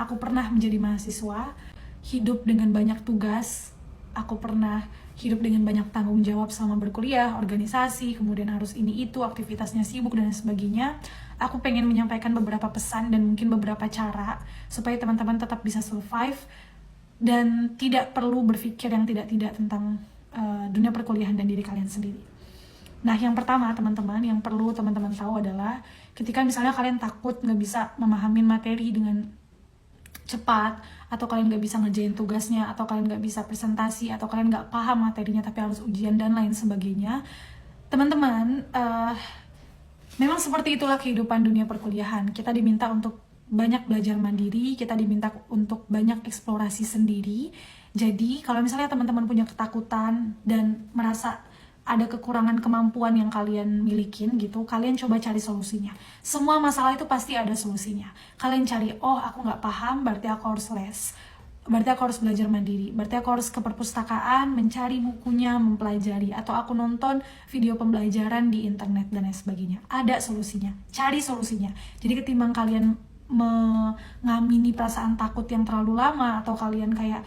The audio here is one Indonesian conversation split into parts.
karena aku pernah menjadi mahasiswa, hidup dengan banyak tugas, aku pernah hidup dengan banyak tanggung jawab selama berkuliah, organisasi, kemudian harus ini itu, aktivitasnya sibuk dan sebagainya. Aku pengen menyampaikan beberapa pesan dan mungkin beberapa cara supaya teman-teman tetap bisa survive dan tidak perlu berpikir yang tidak-tidak tentang dunia perkuliahan dan diri kalian sendiri. Nah, yang pertama teman-teman, yang perlu teman-teman tahu adalah ketika misalnya kalian takut nggak bisa memahami materi dengan cepat, atau kalian nggak bisa ngerjain tugasnya, atau kalian nggak bisa presentasi, atau kalian nggak paham materinya tapi harus ujian dan lain sebagainya, teman-teman, memang seperti itulah kehidupan dunia perkuliahan. Kita diminta untuk banyak belajar mandiri, kita diminta untuk banyak eksplorasi sendiri. Jadi kalau misalnya teman-teman punya ketakutan dan merasa ada kekurangan kemampuan yang kalian milikin gitu, kalian coba cari solusinya. Semua masalah itu pasti ada solusinya. Kalian cari, oh aku nggak paham, berarti aku harus les, berarti aku harus belajar mandiri, berarti aku harus ke perpustakaan, mencari bukunya, mempelajari, atau aku nonton video pembelajaran di internet dan lain sebagainya. Ada solusinya, cari solusinya. Jadi ketimbang kalian mengamini perasaan takut yang terlalu lama, atau kalian kayak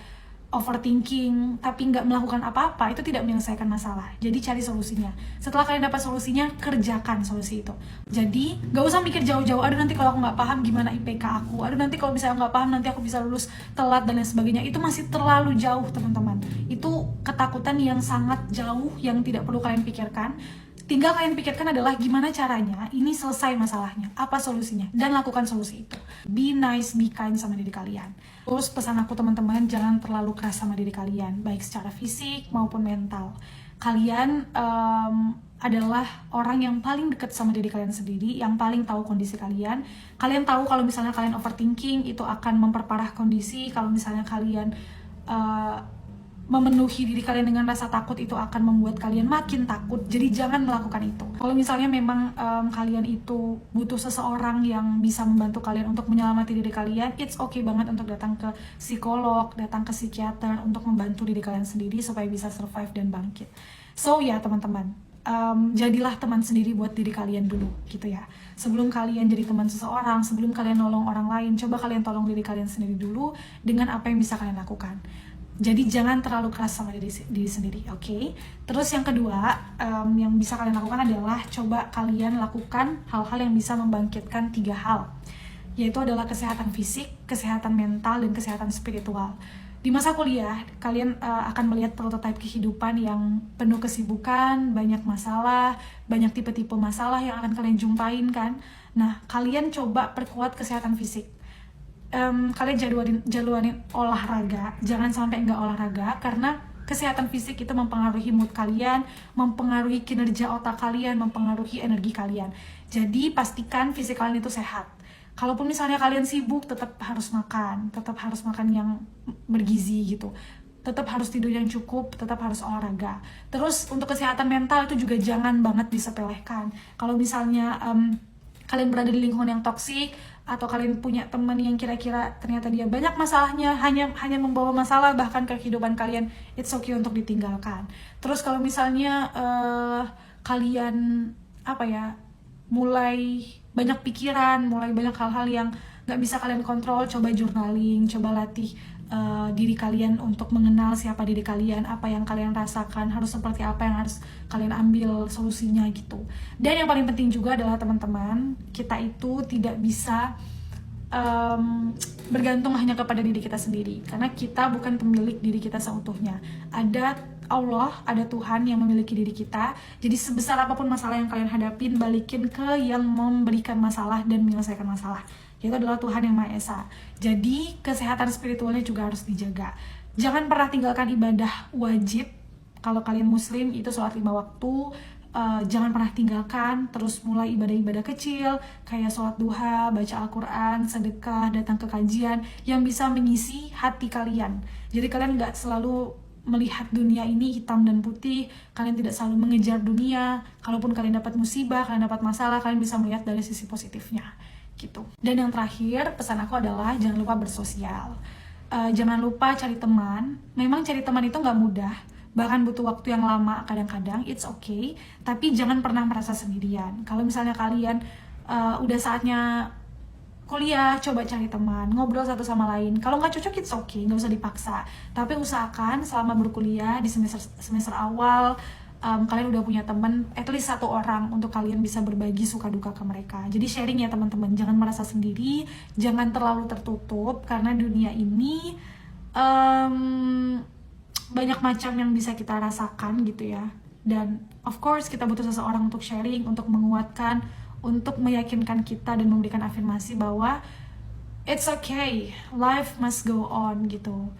overthinking tapi nggak melakukan apa-apa, itu tidak menyelesaikan masalah. Jadi cari solusinya. Setelah kalian dapat solusinya, kerjakan solusi itu. Jadi nggak usah mikir jauh-jauh, aduh nanti kalau aku nggak paham gimana IPK aku, aduh nanti kalau misalnya nggak paham nanti aku bisa lulus telat dan lain sebagainya. Itu masih terlalu jauh teman-teman. Itu ketakutan yang sangat jauh yang tidak perlu kalian pikirkan. Tinggal kalian pikirkan adalah gimana caranya ini selesai masalahnya, apa solusinya, dan lakukan solusi itu. Be nice, be kind sama diri kalian. Terus pesan aku teman-teman, jangan terlalu keras sama diri kalian, baik secara fisik maupun mental. Kalian adalah orang yang paling dekat sama diri kalian sendiri, yang paling tahu kondisi kalian. Kalian tahu kalau misalnya kalian overthinking, itu akan memperparah kondisi. Kalau misalnya kalian memenuhi diri kalian dengan rasa takut, itu akan membuat kalian makin takut. Jadi jangan melakukan itu. Kalau misalnya memang kalian itu butuh seseorang yang bisa membantu kalian untuk menyelamati diri kalian, it's okay banget untuk datang ke psikolog, datang ke psikiater untuk membantu diri kalian sendiri supaya bisa survive dan bangkit. So ya teman-teman, jadilah teman sendiri buat diri kalian dulu gitu ya. Sebelum kalian jadi teman seseorang, sebelum kalian nolong orang lain, coba kalian tolong diri kalian sendiri dulu dengan apa yang bisa kalian lakukan. Jadi jangan terlalu keras sama diri sendiri, oke? Terus yang kedua, yang bisa kalian lakukan adalah coba kalian lakukan hal-hal yang bisa membangkitkan 3 hal, yaitu adalah kesehatan fisik, kesehatan mental, dan kesehatan spiritual. Di masa kuliah, kalian akan melihat prototipe kehidupan yang penuh kesibukan, banyak masalah, banyak tipe-tipe masalah yang akan kalian jumpain kan. Nah, kalian coba perkuat kesehatan fisik. Kalian jadwalin olahraga, jangan sampai nggak olahraga, karena kesehatan fisik itu mempengaruhi mood kalian, mempengaruhi kinerja otak kalian, mempengaruhi energi kalian. Jadi pastikan fisik kalian itu sehat. Kalaupun misalnya kalian sibuk, tetap harus makan yang bergizi gitu, tetap harus tidur yang cukup, tetap harus olahraga. Terus untuk kesehatan mental itu juga jangan banget disepelekan. Kalau misalnya kalian berada di lingkungan yang toksik, atau kalian punya teman yang kira-kira ternyata dia banyak masalahnya, hanya membawa masalah bahkan ke kehidupan kalian, it's okay untuk ditinggalkan. Terus kalau misalnya kalian mulai banyak pikiran, mulai banyak hal-hal yang nggak bisa kalian kontrol, coba journaling, coba latih diri kalian untuk mengenal siapa diri kalian, apa yang kalian rasakan, harus seperti apa yang harus kalian ambil solusinya gitu. Dan yang paling penting juga adalah teman-teman, kita itu tidak bisa bergantung hanya kepada diri kita sendiri, karena kita bukan pemilik diri kita seutuhnya. Ada Allah, ada Tuhan yang memiliki diri kita. Jadi sebesar apapun masalah yang kalian hadapin, balikin ke yang memberikan masalah dan menyelesaikan masalah, yaitu adalah Tuhan yang Maha Esa. Jadi kesehatan spiritualnya juga harus dijaga. Jangan pernah tinggalkan ibadah wajib. Kalau kalian muslim, itu sholat 5 waktu, jangan pernah tinggalkan. Terus mulai ibadah-ibadah kecil kayak sholat duha, baca Al-Quran, sedekah, datang ke kajian yang bisa mengisi hati kalian. Jadi kalian gak selalu melihat dunia ini hitam dan putih, kalian tidak selalu mengejar dunia. Kalaupun kalian dapat musibah, kalian dapat masalah, kalian bisa melihat dari sisi positifnya gitu. Dan yang terakhir, pesan aku adalah jangan lupa bersosial. Jangan lupa cari teman. Memang cari teman itu nggak mudah, bahkan butuh waktu yang lama kadang-kadang, it's okay. Tapi jangan pernah merasa sendirian. Kalau misalnya kalian udah saatnya kuliah, coba cari teman, ngobrol satu sama lain. Kalau nggak cocok, it's okay, nggak usah dipaksa. Tapi usahakan selama berkuliah di semester awal, kalian udah punya teman, at least satu orang untuk kalian bisa berbagi suka duka ke mereka. Jadi sharing ya teman-teman, jangan merasa sendiri, jangan terlalu tertutup, karena dunia ini banyak macam yang bisa kita rasakan gitu ya. Dan of course kita butuh seseorang untuk sharing, untuk menguatkan, untuk meyakinkan kita dan memberikan afirmasi bahwa it's okay, life must go on gitu.